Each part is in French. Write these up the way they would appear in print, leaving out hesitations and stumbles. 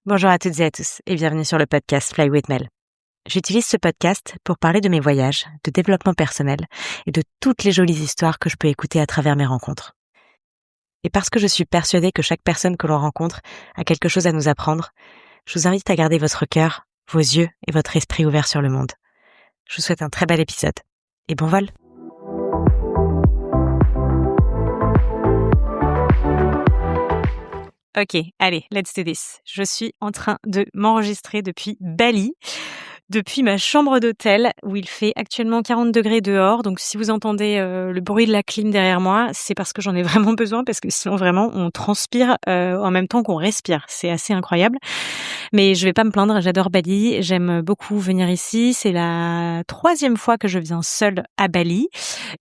Bonjour à toutes et à tous et bienvenue sur le podcast Fly with Mel. J'utilise ce podcast pour parler de mes voyages, de développement personnel et de toutes les jolies histoires que je peux écouter à travers mes rencontres. Et parce que je suis persuadée que chaque personne que l'on rencontre a quelque chose à nous apprendre, je vous invite à garder votre cœur, vos yeux et votre esprit ouverts sur le monde. Je vous souhaite un très bel épisode et bon vol! Ok, allez, let's do this. Je suis en train de m'enregistrer depuis Bali, depuis ma chambre d'hôtel où il fait actuellement 40 degrés dehors. Donc si vous entendez le bruit de la clim derrière moi, c'est parce que j'en ai vraiment besoin, parce que sinon vraiment on transpire en même temps qu'on respire. C'est assez incroyable. Mais je vais pas me plaindre, j'adore Bali, j'aime beaucoup venir ici. C'est la 3e fois que je viens seule à Bali.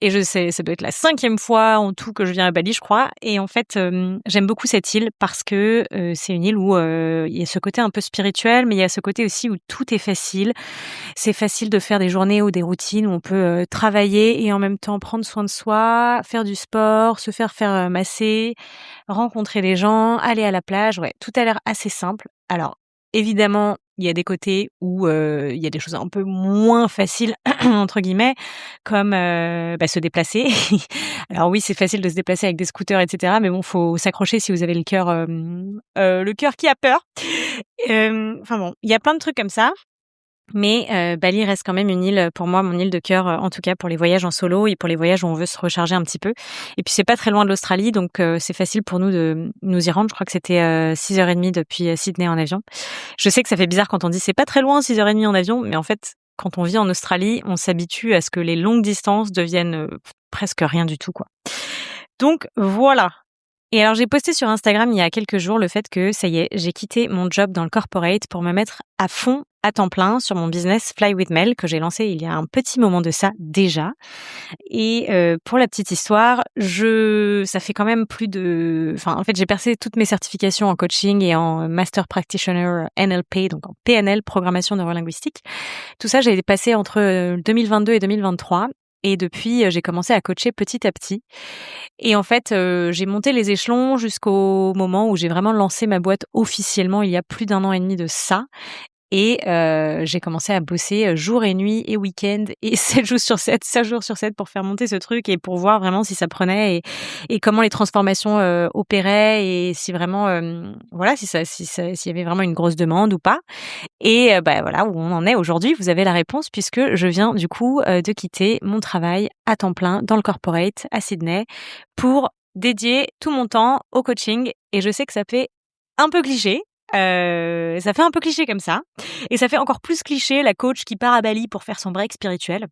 Et je sais, ça doit être la 5e fois en tout que je viens à Bali, je crois. Et en fait, j'aime beaucoup cette île parce que c'est une île où il y a ce côté un peu spirituel, mais il y a ce côté aussi où tout est facile. C'est facile de faire des journées ou des routines où on peut travailler et en même temps prendre soin de soi, faire du sport, se faire masser, rencontrer les gens, aller à la plage. Ouais, tout a l'air assez simple. Alors, évidemment, il y a des côtés où il y a des choses un peu moins faciles entre guillemets, comme se déplacer. Alors oui, c'est facile de se déplacer avec des scooters, etc. Mais bon, faut s'accrocher si vous avez le cœur qui a peur. Enfin bon, il y a plein de trucs comme ça. Mais Bali reste quand même une île, pour moi, mon île de cœur, en tout cas pour les voyages en solo et pour les voyages où on veut se recharger un petit peu. Et puis c'est pas très loin de l'Australie, donc c'est facile pour nous de nous y rendre. Je crois que c'était 6h30 depuis Sydney en avion. Je sais que ça fait bizarre quand on dit c'est pas très loin, 6h30 en avion, mais en fait, quand on vit en Australie, on s'habitue à ce que les longues distances deviennent presque rien du tout, quoi. Donc voilà. Et alors j'ai posté sur Instagram il y a quelques jours le fait que ça y est, j'ai quitté mon job dans le corporate pour me mettre à fond à temps plein sur mon business Fly with Mel que j'ai lancé il y a un petit moment de ça déjà. Et pour la petite histoire, ça fait quand même en fait j'ai passé toutes mes certifications en coaching et en Master Practitioner NLP, donc en PNL, programmation neurolinguistique. Tout ça, j'ai passé entre 2022 et 2023. Et depuis, j'ai commencé à coacher petit à petit. Et en fait, j'ai monté les échelons jusqu'au moment où j'ai vraiment lancé ma boîte officiellement il y a plus d'1 an et demi de ça. Et j'ai commencé à bosser jour et nuit et week-end et 7 jours sur 7, 5 jours sur 7 pour faire monter ce truc et pour voir vraiment si ça prenait et comment les transformations opéraient et si vraiment, voilà, s'il y avait vraiment une grosse demande ou pas. Et voilà où on en est aujourd'hui. Vous avez la réponse puisque je viens du coup de quitter mon travail à temps plein dans le corporate à Sydney pour dédier tout mon temps au coaching. Et je sais que ça fait un peu cliché. Ça fait un peu cliché comme ça. Et ça fait encore plus cliché la coach qui part à Bali pour faire son break spirituel.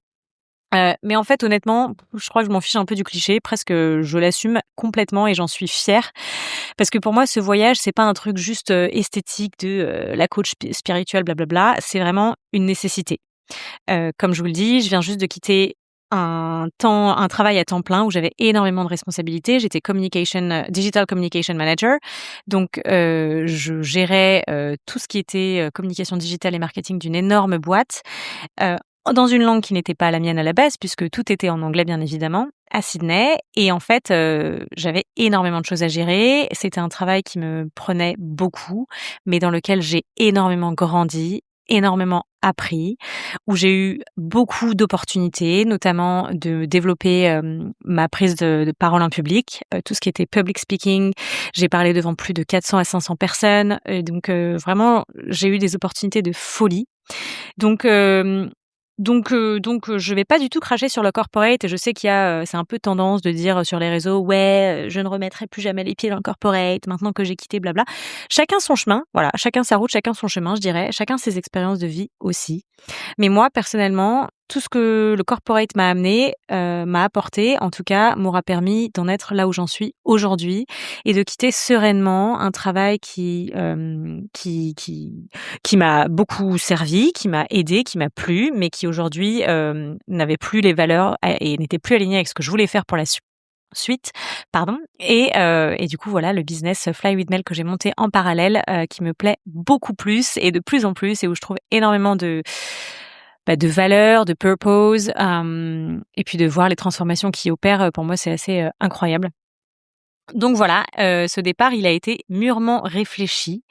Mais en fait, honnêtement, je crois que je m'en fiche un peu du cliché. Presque, je l'assume complètement et j'en suis fière. Parce que pour moi, ce voyage, c'est pas un truc juste esthétique de la coach spirituelle, blablabla. C'est vraiment une nécessité. Comme je vous le dis, je viens juste de quitter un travail à temps plein où j'avais énormément de responsabilités. J'étais digital communication manager. Donc, je gérais tout ce qui était communication digitale et marketing d'une énorme boîte, heu, dans une langue qui n'était pas la mienne à la base, puisque tout était en anglais, bien évidemment, à Sydney. Et en fait, j'avais énormément de choses à gérer. C'était un travail qui me prenait beaucoup, mais dans lequel j'ai énormément grandi, énormément appris, où j'ai eu beaucoup d'opportunités, notamment de développer ma prise de parole en public, tout ce qui était public speaking. J'ai parlé devant plus de 400 à 500 personnes, donc vraiment, j'ai eu des opportunités de folie. Donc je vais pas du tout cracher sur le corporate et je sais qu'il y a, c'est un peu tendance de dire sur les réseaux: «Ouais, je ne remettrai plus jamais les pieds dans le corporate maintenant que j'ai quitté blabla». Chacun son chemin, voilà, chacun sa route, chacun son chemin, je dirais, chacun ses expériences de vie aussi. Mais moi, personnellement, tout ce que le corporate m'a amené, m'a apporté, en tout cas, m'aura permis d'en être là où j'en suis aujourd'hui et de quitter sereinement un travail qui m'a beaucoup servi, qui m'a aidé, qui m'a plu, mais qui aujourd'hui, n'avait plus les valeurs et n'était plus aligné avec ce que je voulais faire pour la suite, pardon. Et du coup, voilà, le business Fly with Mel que j'ai monté en parallèle, qui me plaît beaucoup plus et de plus en plus et où je trouve énormément de valeur, de purpose, et puis de voir les transformations qui opèrent, pour moi, c'est assez incroyable. Donc voilà, ce départ, il a été mûrement réfléchi,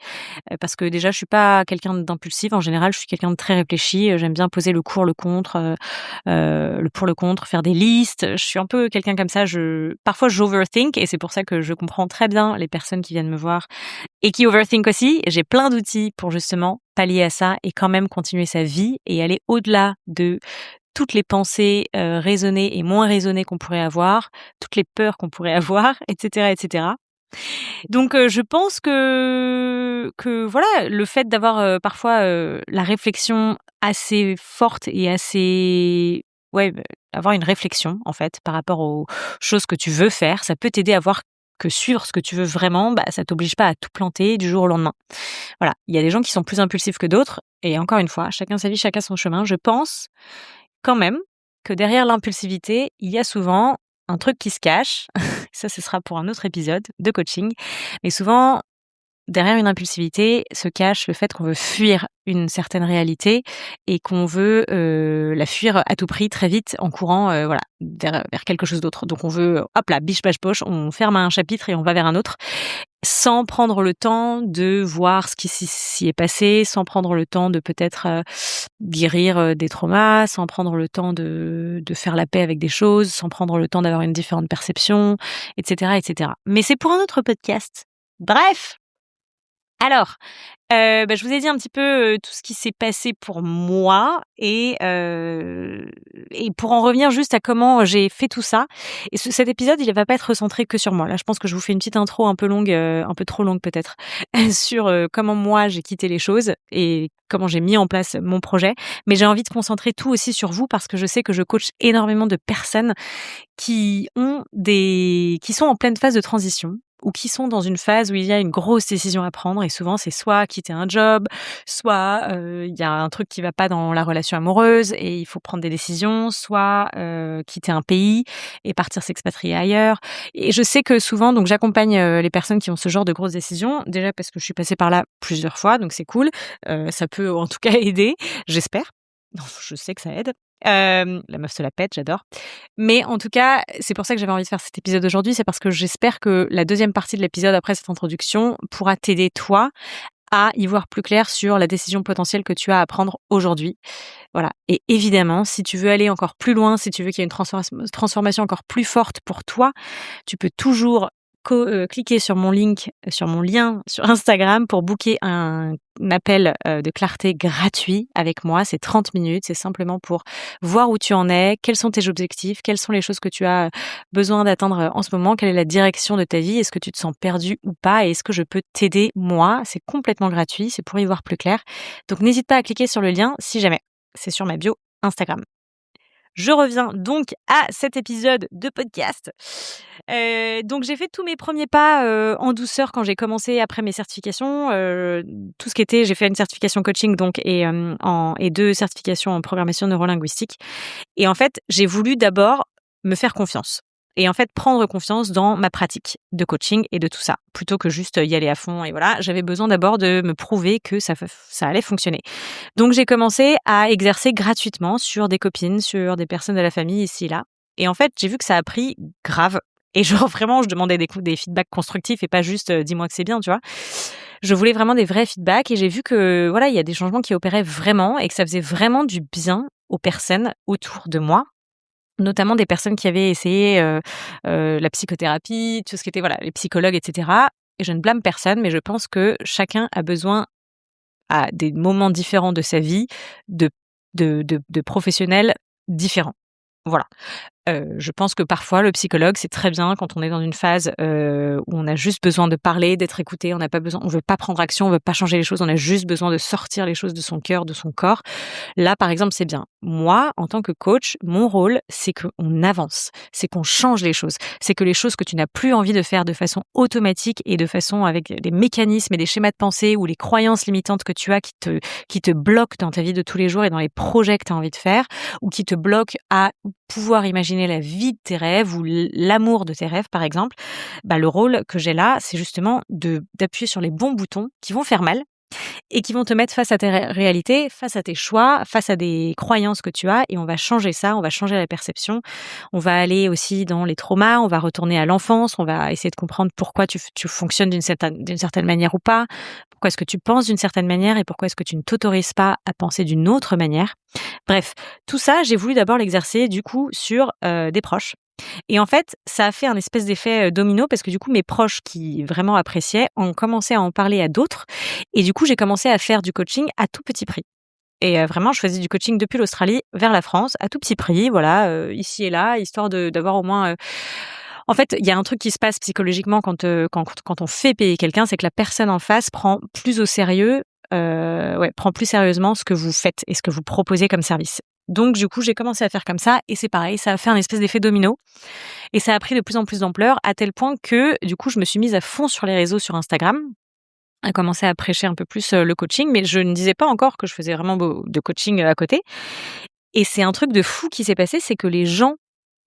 parce que déjà je suis pas quelqu'un d'impulsif. En général, je suis quelqu'un de très réfléchi, j'aime bien poser le pour, le contre, le pour, le contre, faire des listes. Je suis un peu quelqu'un comme ça, parfois j'overthink et c'est pour ça que je comprends très bien les personnes qui viennent me voir et qui overthink aussi. J'ai plein d'outils pour justement pallier à ça et quand même continuer sa vie et aller au-delà de toutes les pensées, raisonnées et moins raisonnées qu'on pourrait avoir, toutes les peurs qu'on pourrait avoir, et cetera, et cetera. Donc je pense que voilà, le fait d'avoir, parfois, la réflexion assez forte et assez ouais, avoir une réflexion, en fait, par rapport aux choses que tu veux faire, ça peut t'aider à voir que suivre ce que tu veux vraiment, bah, ça t'oblige pas à tout planter du jour au lendemain. Voilà, il y a des gens qui sont plus impulsifs que d'autres et encore une fois, chacun sa vie, chacun son chemin. Je pense quand même que derrière l'impulsivité, il y a souvent un truc qui se cache. Ça, ce sera pour un autre épisode de coaching. Mais souvent, derrière une impulsivité se cache le fait qu'on veut fuir une certaine réalité et qu'on veut la fuir à tout prix très vite en courant voilà vers quelque chose d'autre. Donc on veut hop là, biche bache poche, on ferme un chapitre et on va vers un autre sans prendre le temps de voir ce qui s'y est passé, sans prendre le temps de peut-être guérir des traumas, sans prendre le temps de faire la paix avec des choses, sans prendre le temps d'avoir une différente perception, etc., etc. Mais c'est pour un autre podcast. Bref, alors, je vous ai dit un petit peu, tout ce qui s'est passé pour moi et pour en revenir juste à comment j'ai fait tout ça et cet épisode, il va pas être recentré que sur moi. Là, je pense que je vous fais une petite intro un peu longue, un peu trop longue peut-être, sur, comment moi j'ai quitté les choses et comment j'ai mis en place mon projet. Mais j'ai envie de concentrer tout aussi sur vous parce que je sais que je coach énormément de personnes qui sont en pleine phase de transition ou qui sont dans une phase où il y a une grosse décision à prendre et souvent c'est soit quitter un job, soit, il y a un truc qui va pas dans la relation amoureuse et il faut prendre des décisions, soit, quitter un pays et partir s'expatrier ailleurs et je sais que souvent donc j'accompagne, les personnes qui ont ce genre de grosses décisions, déjà parce que je suis passée par là plusieurs fois donc c'est cool, ça peut en tout cas aider, j'espère. Non, je sais que ça aide. La meuf se la pète, j'adore. Mais en tout cas, c'est pour ça que j'avais envie de faire cet épisode aujourd'hui, c'est parce que j'espère que la deuxième partie de l'épisode après cette introduction pourra t'aider toi à y voir plus clair sur la décision potentielle que tu as à prendre aujourd'hui. Voilà. Et évidemment, si tu veux aller encore plus loin, si tu veux qu'il y ait une transformation encore plus forte pour toi, tu peux toujours cliquer sur mon lien sur Instagram pour booker un appel de clarté gratuit avec moi. C'est 30 minutes. C'est simplement pour voir où tu en es, quels sont tes objectifs, quelles sont les choses que tu as besoin d'atteindre en ce moment, quelle est la direction de ta vie, est-ce que tu te sens perdu ou pas et est-ce que je peux t'aider moi. C'est complètement gratuit, c'est pour y voir plus clair. Donc n'hésite pas à cliquer sur le lien si jamais. C'est sur ma bio Instagram. Je reviens donc à cet épisode de podcast. Donc j'ai fait tous mes premiers pas, en douceur quand j'ai commencé après mes certifications, tout ce qui était j'ai fait une certification coaching donc et 2 certifications en programmation neurolinguistique et en fait, j'ai voulu d'abord me faire confiance et en fait prendre confiance dans ma pratique de coaching et de tout ça, plutôt que juste y aller à fond et voilà. J'avais besoin d'abord de me prouver que ça allait fonctionner. Donc j'ai commencé à exercer gratuitement sur des copines, sur des personnes de la famille ici et là et en fait, j'ai vu que ça a pris grave et genre vraiment je demandais des feedbacks constructifs et pas juste, «Dis-moi que c'est bien», tu vois? Je voulais vraiment des vrais feedbacks et j'ai vu que voilà, il y a des changements qui opéraient vraiment et que ça faisait vraiment du bien aux personnes autour de moi, notamment des personnes qui avaient essayé, la psychothérapie, tout ce qui était voilà, les psychologues et cetera et je ne blâme personne, mais je pense que chacun a besoin à des moments différents de sa vie, de de professionnels différents. Voilà. Je pense que parfois le psychologue, c'est très bien quand on est dans une phase, où on a juste besoin de parler, d'être écouté, on veut pas prendre action, on veut pas changer les choses, on a juste besoin de sortir les choses de son cœur, de son corps. Là, par exemple, c'est bien. Moi, en tant que coach, mon rôle, c'est qu'on avance, c'est qu'on change les choses. C'est que les choses que tu n'as plus envie de faire de façon automatique et de façon avec des mécanismes et des schémas de pensée ou les croyances limitantes que tu as qui te bloquent dans ta vie de tous les jours et dans les projets que tu as envie de faire ou qui te bloquent à pouvoir imaginer la vie de tes rêves ou l'amour de tes rêves, par exemple, bah, le rôle que j'ai là, c'est justement d'appuyer sur les bons boutons qui vont faire mal et qui vont te mettre face à tes réalités, face à tes choix, face à des croyances que tu as et on va changer ça, on va changer la perception. On va aller aussi dans les traumas, on va retourner à l'enfance, on va essayer de comprendre pourquoi tu fonctionnes d'une certaine manière ou pas, pourquoi est-ce que tu penses d'une certaine manière et pourquoi est-ce que tu ne t'autorises pas à penser d'une autre manière. Bref, tout ça, j'ai voulu d'abord l'exercer du coup sur, des proches et en fait, ça a fait un espèce d'effet, domino parce que du coup mes proches qui vraiment appréciaient ont commencé à en parler à d'autres et du coup j'ai commencé à faire du coaching à tout petit prix et vraiment je faisais du coaching depuis l'Australie vers la France à tout petit prix, voilà, ici et là, histoire d'avoir au moins, en fait, il y a un truc qui se passe psychologiquement quand on fait payer quelqu'un, c'est que la personne en face prend plus au sérieux, prend plus sérieusement ce que vous faites et ce que vous proposez comme service. Donc du coup, j'ai commencé à faire comme ça et c'est pareil, ça a fait un espèce d'effet domino et ça a pris de plus en plus d'ampleur à tel point que, du coup, je me suis mise à fond sur les réseaux, sur Instagram, à commencer à prêcher un peu plus, le coaching, mais je ne disais pas encore que je faisais vraiment de coaching, à côté et c'est un truc de fou qui s'est passé, c'est que les gens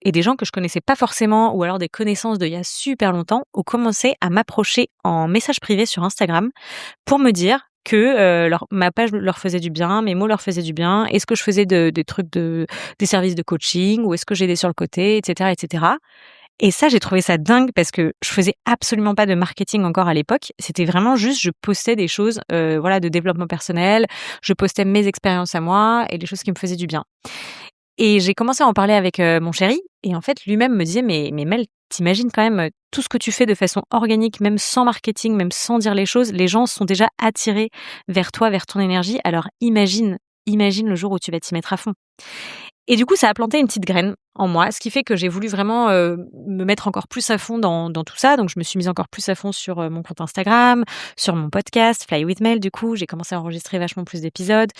et des gens que je connaissais pas forcément ou alors des connaissances d'il y a super longtemps ont commencé à m'approcher en message privé sur Instagram pour me dire que, ma page leur faisait du bien, mes mots leur faisaient du bien. Est-ce que je faisais des trucs des services de coaching ou est-ce que j'aidais sur le côté et cetera et cetera et ça, j'ai trouvé ça dingue parce que je faisais absolument pas de marketing encore à l'époque. C'était vraiment juste, je postais des choses, voilà, de développement personnel. Je postais mes expériences à moi et les choses qui me faisaient du bien. Et j'ai commencé à en parler avec, mon chéri et en fait, lui-même me disait: «Mais Mel, tu quand même, tout ce que tu fais de façon organique, même sans marketing, même sans dire les choses, les gens sont déjà attirés vers toi, vers ton énergie. Alors imagine le jour où tu vas t'y mettre à fond». Et du coup, ça a planté une petite graine en moi, ce qui fait que j'ai voulu vraiment, me mettre encore plus à fond dans tout ça. Donc je me suis mise encore plus à fond sur, mon compte Instagram, sur mon podcast Fly with Mel du coup. J'ai commencé à enregistrer vachement plus d'épisodes.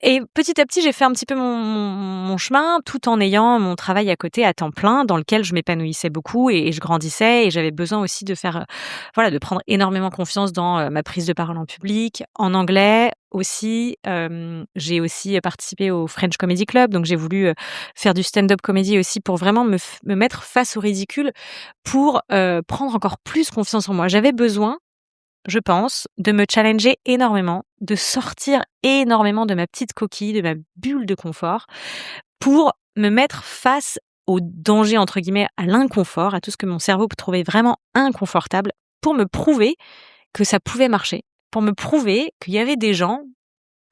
Et petit à petit, j'ai fait un petit peu mon chemin, tout en ayant mon travail à côté à temps plein, dans lequel je m'épanouissais beaucoup et je grandissais et j'avais besoin aussi de faire, voilà, de prendre énormément confiance dans, ma prise de parole en public, en anglais aussi. J'ai aussi, participé au French Comedy Club, donc j'ai voulu, faire du stand-up comedy aussi pour vraiment me mettre face au ridicule pour, prendre encore plus confiance en moi. J'avais besoin, je pense, de me challenger énormément, de sortir énormément de ma petite coquille, de ma bulle de confort, pour me mettre face au «danger» entre guillemets, à l'inconfort, à tout ce que mon cerveau trouvait vraiment inconfortable, pour me prouver que ça pouvait marcher, pour me prouver qu'il y avait des gens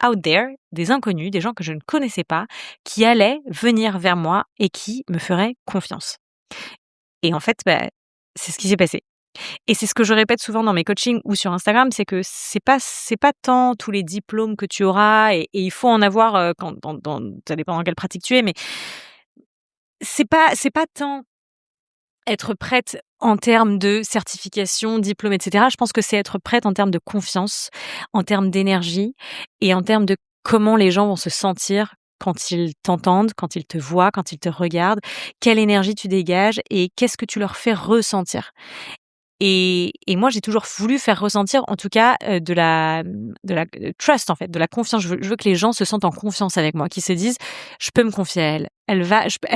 out there, des inconnus, des gens que je ne connaissais pas, qui allaient venir vers moi et qui me feraient confiance. Et en fait, c'est ce qui s'est passé. Et c'est ce que je répète souvent dans mes coachings ou sur Instagram, c'est que c'est pas tant tous les diplômes que tu auras et il faut en avoir, quand ça dépend dans quelle pratique tu es, mais c'est pas tant être prête en termes de certification, diplôme et cetera. Je pense que c'est être prête en termes de confiance, en termes d'énergie et en termes de comment les gens vont se sentir quand ils t'entendent, quand ils te voient, quand ils te regardent, quelle énergie tu dégages et qu'est-ce que tu leur fais ressentir. Et moi, j'ai toujours voulu faire ressentir, en tout cas, de la trust, en fait, de la confiance. Je veux que les gens se sentent en confiance avec moi, qu'ils se disent: «Je peux me confier à elle. Elle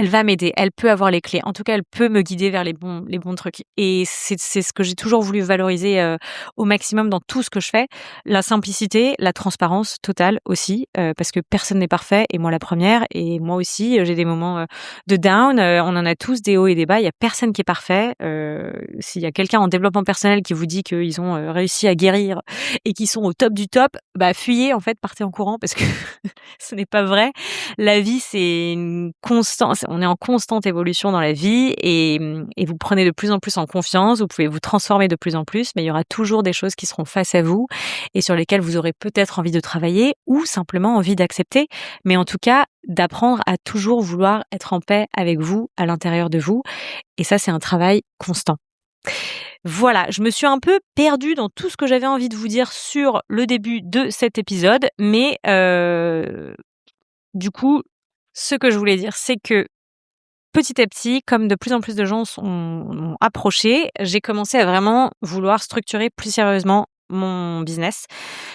va m'aider. Elle peut avoir les clés. En tout cas, elle peut me guider vers les bons trucs». Et c'est ce que j'ai toujours voulu valoriser, au maximum dans tout ce que je fais. La simplicité, la transparence totale aussi, parce que personne n'est parfait et moi la première et moi aussi, j'ai des moments, de down, on en a tous des hauts et des bas. Il y a personne qui est parfait. S'il y a quelqu'un en développement personnel qui vous dit qu'ils ont, réussi à guérir et qu'ils sont au top du top, fuyez en fait, partez en courant parce que ce n'est pas vrai. La vie, c'est une constance, on est en constante évolution dans la vie et vous prenez de plus en plus en confiance, vous pouvez vous transformer de plus en plus, mais il y aura toujours des choses qui seront face à vous et sur lesquelles vous aurez peut-être envie de travailler ou simplement envie d'accepter. Mais en tout cas, d'apprendre à toujours vouloir être en paix avec vous, à l'intérieur de vous et ça, c'est un travail constant. Voilà, je me suis un peu perdue dans tout ce que j'avais envie de vous dire sur le début de cet épisode, mais du coup, ce que je voulais dire, c'est que petit à petit, comme de plus en plus de gens m'ont approché, j'ai commencé à vraiment vouloir structurer plus sérieusement mon business.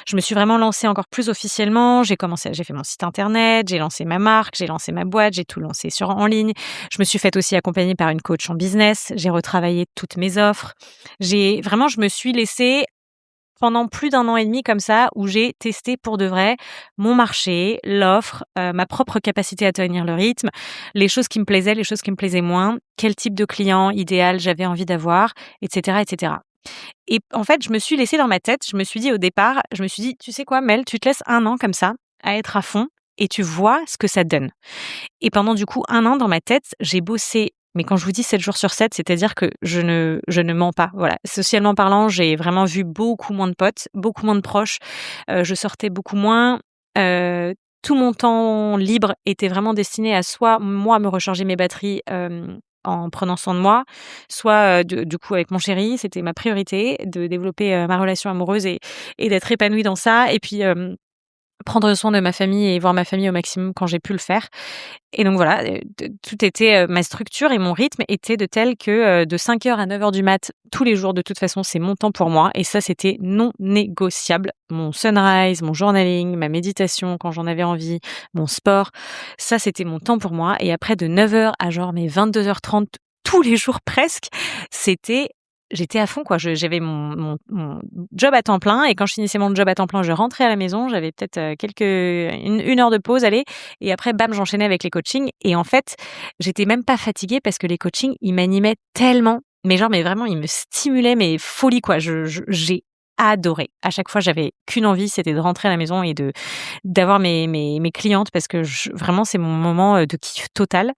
Je me suis vraiment lancée encore plus officiellement. J'ai fait mon site internet, j'ai lancé ma marque, j'ai lancé ma boîte, j'ai tout lancé en ligne. Je me suis faite aussi accompagner par une coach en business. J'ai retravaillé toutes mes offres. Je me suis laissée pendant plus d'1 an et demi comme ça, où j'ai testé pour de vrai mon marché, l'offre, ma propre capacité à tenir le rythme, les choses qui me plaisaient, les choses qui me plaisaient moins, quel type de client idéal j'avais envie d'avoir, et cetera, et cetera. Et en fait, je me suis laissée dans ma tête, je me suis dit au départ, je me suis dit: «Tu sais quoi Mel, tu te laisses 1 an comme ça, à être à fond et tu vois ce que ça donne». Et pendant du coup 1 an dans ma tête, j'ai bossé, mais quand je vous dis 7 jours sur 7, c'est-à-dire que je ne mens pas, voilà. Socialement parlant, j'ai vraiment vu beaucoup moins de potes, beaucoup moins de proches, je sortais beaucoup moins, heu, tout mon temps libre était vraiment destiné à soit moi me recharger mes batteries, en prenant soin de moi, soit, du coup avec mon chéri, c'était ma priorité de développer, ma relation amoureuse et d'être épanouie dans ça et puis, prendre soin de ma famille et voir ma famille au maximum quand j'ai pu le faire. Et donc voilà, tout était, ma structure et mon rythme était de tel que, de 5 heures à 9 heures du mat, tous les jours, de toute façon, c'est mon temps pour moi et ça, c'était non négociable. Mon sunrise, mon journaling, ma méditation quand j'en avais envie, mon sport, ça, c'était mon temps pour moi et après de 9 heures à genre mes 22h30 tous les jours presque, c'était j'étais à fond quoi. J'avais mon job à temps plein et quand je finissais mon job à temps plein, je rentrais à la maison, j'avais peut-être, une heure de pause, allez, et après bam, j'enchaînais avec les coachings et en fait, j'étais même pas fatiguée parce que les coachings, ils m'animaient tellement, mais genre, mais vraiment, ils me stimulaient, mais folie quoi. J'ai adoré. À chaque fois, j'avais qu'une envie, c'était de rentrer à la maison et d'avoir mes clientes parce que vraiment, c'est mon moment, de kiff total.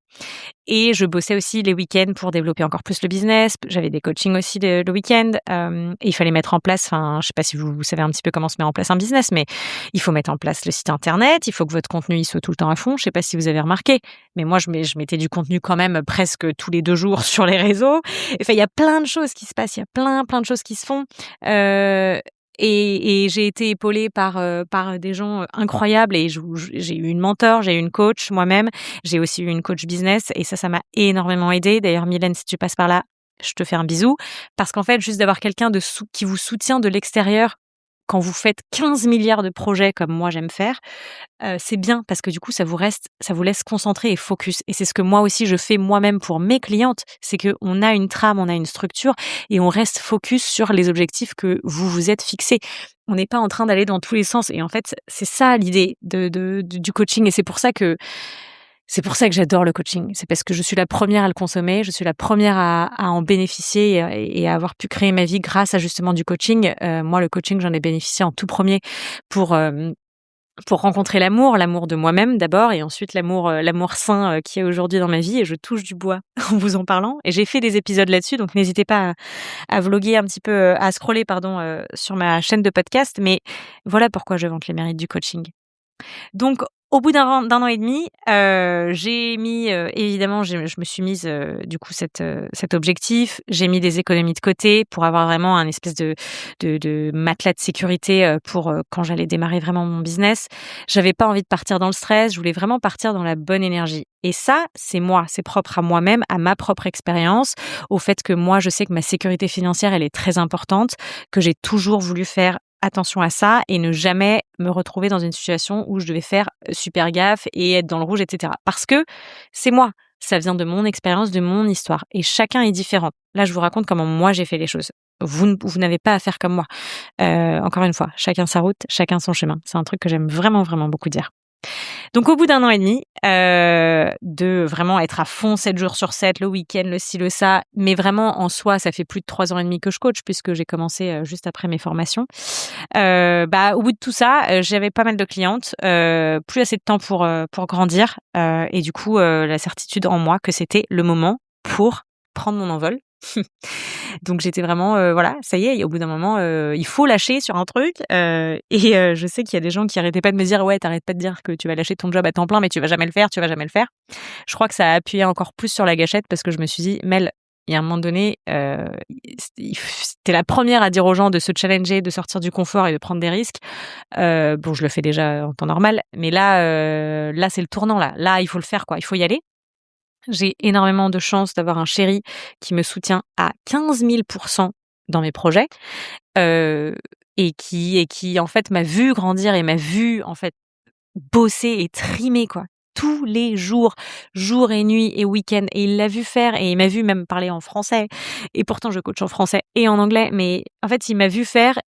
Et je bossais aussi les week-ends pour développer encore plus le business. J'avais des coachings aussi le week-end, et il fallait mettre en place, enfin, je sais pas si vous savez un petit peu comment se met en place un business, mais il faut mettre en place le site internet, il faut que votre contenu, il soit tout le temps à fond. Je sais pas si vous avez remarqué, mais moi, je mettais du contenu quand même presque tous les 2 jours sur les réseaux. Enfin, il y a plein de choses qui se passent, il y a plein de choses qui se font, et j'ai été épaulée par des gens, incroyables et j'ai eu une mentor, j'ai eu une coach moi-même. J'ai aussi eu une coach business et ça m'a énormément aidée. D'ailleurs, Mylène, si tu passes par là, je te fais un bisou parce qu'en fait, juste d'avoir quelqu'un qui vous soutient de l'extérieur quand vous faites 15 milliards de projets comme moi j'aime faire, c'est bien parce que du coup, ça vous laisse concentrer et focus et c'est ce que moi aussi je fais moi-même pour mes clientes. C'est qu'on a une trame, on a une structure et on reste focus sur les objectifs que vous vous êtes fixés. On n'est pas en train d'aller dans tous les sens et en fait, c'est ça l'idée du coaching et c'est pour ça que j'adore le coaching. C'est parce que je suis la première à le consommer, je suis la première à en bénéficier et à avoir pu créer ma vie grâce à justement du coaching. Moi, le coaching, j'en ai bénéficié en tout premier pour, pour rencontrer l'amour de moi-même d'abord et ensuite l'amour sain, qu'il y a aujourd'hui dans ma vie et je touche du bois en vous en parlant et j'ai fait des épisodes là-dessus donc n'hésitez pas à vloguer un petit peu, à scroller pardon, sur ma chaîne de podcast mais voilà pourquoi je vante les mérites du coaching. Donc au bout d'un an et demi, j'ai mis, évidemment, je me suis mise, du coup cet objectif. J'ai mis des économies de côté pour avoir vraiment un espèce de matelas de sécurité, pour, quand j'allais démarrer vraiment mon business. J'avais pas envie de partir dans le stress, je voulais vraiment partir dans la bonne énergie et ça, c'est moi, c'est propre à moi-même, à ma propre expérience, au fait que moi, je sais que ma sécurité financière, elle est très importante, que j'ai toujours voulu faire attention à ça et ne jamais me retrouver dans une situation où je devais faire super gaffe et être dans le rouge, et cetera. Parce que c'est moi, ça vient de mon expérience, de mon histoire et chacun est différent. Là, je vous raconte comment moi j'ai fait les choses. Vous n'avez pas à faire comme moi. Encore une fois, chacun sa route, chacun son chemin. C'est un truc que j'aime vraiment, vraiment beaucoup dire. Donc au bout d'un an et demi, de vraiment être à fond 7 jours sur 7, le week-end, le ci, le ça, mais vraiment en soi, ça fait plus de 3 ans et demi que je coach puisque j'ai commencé, juste après mes formations. Au bout de tout ça, j'avais pas mal de clientes, plus assez de temps pour grandir, et du coup, la certitude en moi que c'était le moment pour prendre mon envol. Donc j'étais vraiment, voilà, ça y est, au bout d'un moment, il faut lâcher sur un truc, je sais qu'il y a des gens qui arrêtaient pas de me dire: «Ouais, t'arrêtes pas de dire que tu vas lâcher ton job à temps plein, mais tu vas jamais le faire, tu vas jamais le faire». Je crois que ça a appuyé encore plus sur la gâchette parce que je me suis dit: «Mel, il y a un moment donné, tu la première à dire aux gens de se challenger, de sortir du confort et de prendre des risques». Bon, je le fais déjà en temps normal, mais là, c'est le tournant là. Là, il faut le faire quoi, il faut y aller. J'ai énormément de chance d'avoir un chéri qui me soutient à 15 000 dans mes projets, heu et qui en fait m'a vu grandir et m'a vu en fait bosser et trimer quoi. Tous les jours, jour et nuit et week-end et il l'a vu faire et il m'a vu même parler en français et pourtant je coach en français et en anglais mais en fait il m'a vu faire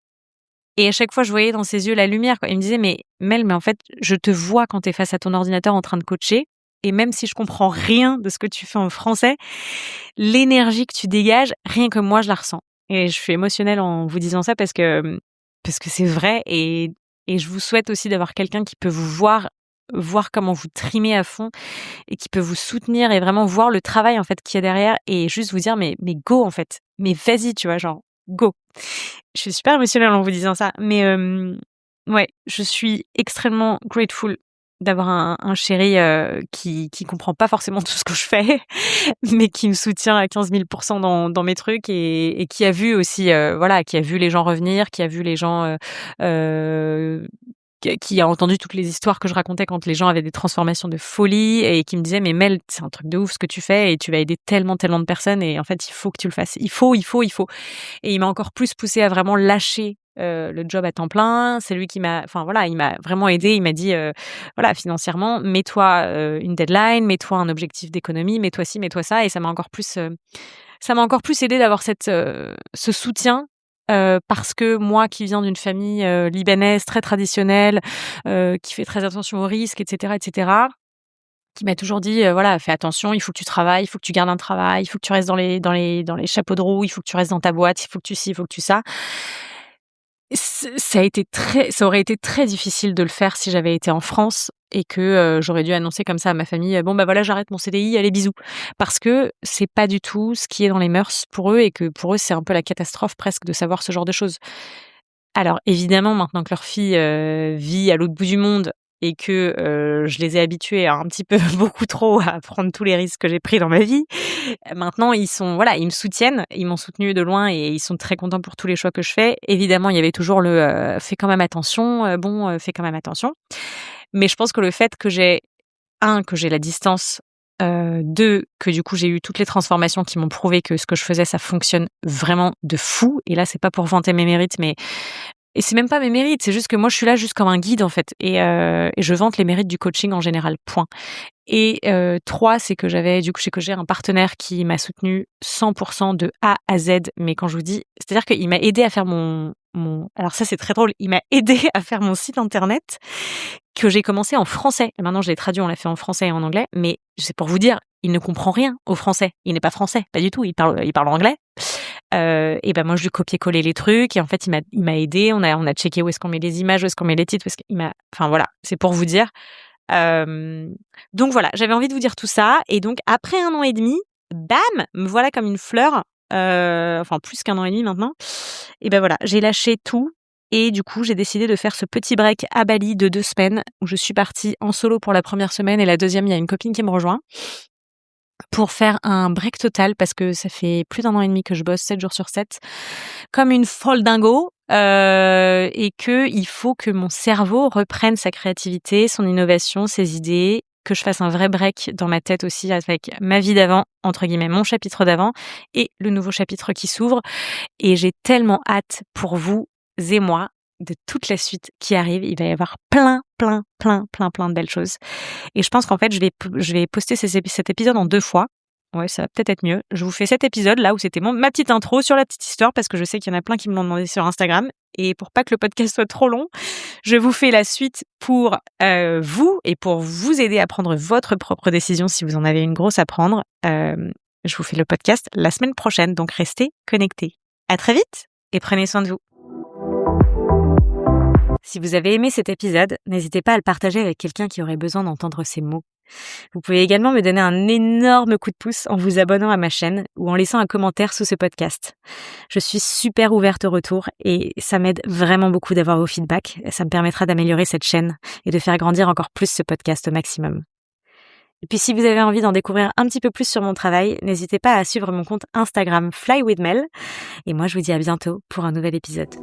Et à chaque fois, je voyais dans ses yeux la lumière, quoi. Il me disait: «Mais Mel, mais en fait, je te vois quand tu es face à ton ordinateur en train de coacher et même si je comprends rien de ce que tu fais en français, l'énergie que tu dégages, rien que moi, je la ressens». Et je suis émotionnelle en vous disant ça parce que c'est vrai et je vous souhaite aussi d'avoir quelqu'un qui peut vous voir comment vous trimez à fond et qui peut vous soutenir et vraiment voir le travail, en fait, qu'il y a derrière et juste vous dire: «Mais go, en fait, mais vas-y», tu vois? Genre, go. Je suis super émotionnelle en vous disant ça, mais ouais, je suis extrêmement grateful d'avoir un chéri, qui comprend pas forcément tout ce que je fais, mais qui me soutient à 15 000 dans mes trucs et qui a vu aussi, voilà, qui a vu les gens revenir, qui a vu les gens, heu, qui a entendu toutes les histoires que je racontais quand les gens avaient des transformations de folie et qui me disait: «Mais Mel, c'est un truc de ouf ce que tu fais et tu vas aider tellement, tellement de personnes et en fait, il faut que tu le fasses. Il faut, il faut, il faut». Et il m'a encore plus poussée à vraiment lâcher, le job à temps plein. C'est lui qui m'a enfin voilà, il m'a vraiment aidée. Il m'a dit, voilà, financièrement: «Mets-toi, une deadline, mets-toi un objectif d'économie, mets-toi ci, mets-toi ça» et ça m'a encore plus aidée d'avoir ce soutien, parce que moi qui viens d'une famille, libanaise très traditionnelle, qui fait très attention aux risques et cetera, qui m'a toujours dit, voilà: «Fais attention, il faut que tu travailles, il faut que tu gardes un travail, il faut que tu restes dans les chapeaux de roue, il faut que tu restes dans ta boîte, il faut que tu ci, il faut que tu ça». Ça aurait été très difficile de le faire si j'avais été en France et que, j'aurais dû annoncer comme ça à ma famille: «Bon, bah, voilà, j'arrête mon CDI, allez bisous». Parce que c'est pas du tout ce qui est dans les mœurs pour eux et que pour eux, c'est un peu la catastrophe presque de savoir ce genre de choses. Alors évidemment, maintenant que leur fille, vit à l'autre bout du monde et que, je les ai habitués à un petit peu beaucoup trop à prendre tous les risques que j'ai pris dans ma vie, maintenant ils sont voilà, ils me soutiennent, ils m'ont soutenue de loin et ils sont très contents pour tous les choix que je fais. Évidemment, il y avait toujours le, «Fais quand même attention, bon, fais quand même attention». Mais je pense que le fait que j'ai que j'ai la distance, 2 que du coup j'ai eu toutes les transformations qui m'ont prouvé que ce que je faisais, ça fonctionne vraiment de fou et là, c'est pas pour vanter mes mérites, mais et c'est même pas mes mérites, c'est juste que moi je suis là juste comme un guide en fait et je vante les mérites du coaching en général, point. Et 3, c'est que j'ai un partenaire qui m'a soutenue 100 de A à Z, mais quand je vous dis c'est-à-dire qu'il m'a aidée à faire mon alors ça c'est très drôle, il m'a aidée à faire mon site internet que j'ai commencé en français. Et maintenant je l'ai traduit, on l'a fait en français et en anglais, mais c'est pour vous dire, il ne comprend rien au français. Il n'est pas français, pas du tout, il parle anglais. Et ben moi je lui copiais-collais les trucs et en fait il m'a aidée, on a checké où est-ce qu'on met les images, où est-ce qu'on met les titres, où est-ce qu'il m'a enfin voilà, c'est pour vous dire. Hem, donc voilà, j'avais envie de vous dire tout ça et donc après 1 an et demi, bam! Me voilà comme une fleur, enfin plus qu'1 an et demi maintenant et ben voilà, j'ai lâché tout et du coup, j'ai décidé de faire ce petit break à Bali de 2 semaines où je suis partie en solo pour la première semaine et la deuxième, il y a une copine qui me rejoint pour faire un break total parce que ça fait plus d'1 an et demi que je bosse 7 jours sur 7 comme une folle dingo, et qu'il faut que mon cerveau reprenne sa créativité, son innovation, ses idées, que je fasse un vrai break dans ma tête aussi avec ma vie d'avant, entre guillemets, «mon chapitre d'avant» et le nouveau chapitre qui s'ouvre et j'ai tellement hâte pour vous et moi de toute la suite qui arrive. Il va y avoir plein, plein, plein, plein, plein de belles choses. Et je pense qu'en fait, je vais poster cet épisode en 2 fois. Ouais, ça va peut-être être mieux. Je vous fais cet épisode là où c'était ma petite intro sur la petite histoire parce que je sais qu'il y en a plein qui me l'ont demandé sur Instagram. Et pour pas que le podcast soit trop long, je vous fais la suite pour vous et pour vous aider à prendre votre propre décision si vous en avez une grosse à prendre. Je vous fais le podcast la semaine prochaine, donc restez connectés. À très vite et prenez soin de vous. Si vous avez aimé cet épisode, n'hésitez pas à le partager avec quelqu'un qui aurait besoin d'entendre ces mots. Vous pouvez également me donner un énorme coup de pouce en vous abonnant à ma chaîne ou en laissant un commentaire sous ce podcast. Je suis super ouverte au retour et ça m'aide vraiment beaucoup d'avoir vos feedbacks. Ça me permettra d'améliorer cette chaîne et de faire grandir encore plus ce podcast au maximum. Et puis si vous avez envie d'en découvrir un petit peu plus sur mon travail, n'hésitez pas à suivre mon compte Instagram Fly with Mel. Et moi je vous dis à bientôt pour un nouvel épisode.